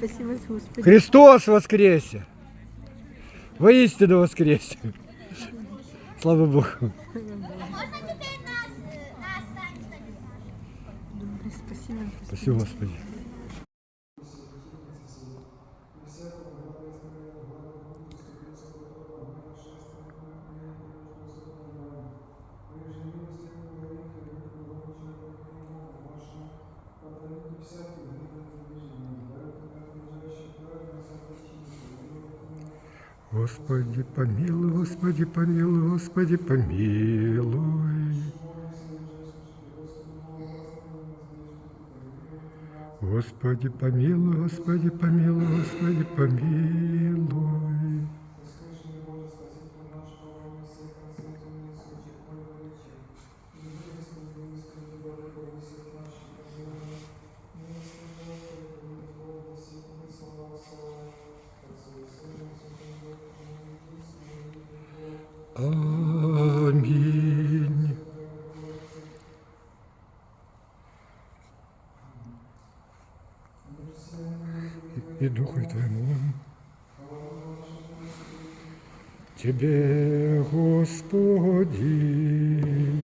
Спасибо, Господи. Христос воскресе! Воистину воскресе! Слава Богу! Можно теперь нас танец? Добре, спасибо, Господи. Спасибо, Господи! Господи, помилуй, Господи, помилуй, Господи, помилуй. Господи, помилуй, Господи, помилуй, Господи, помилуй. Аминь. И Духу Твоему. Тебе, Господи,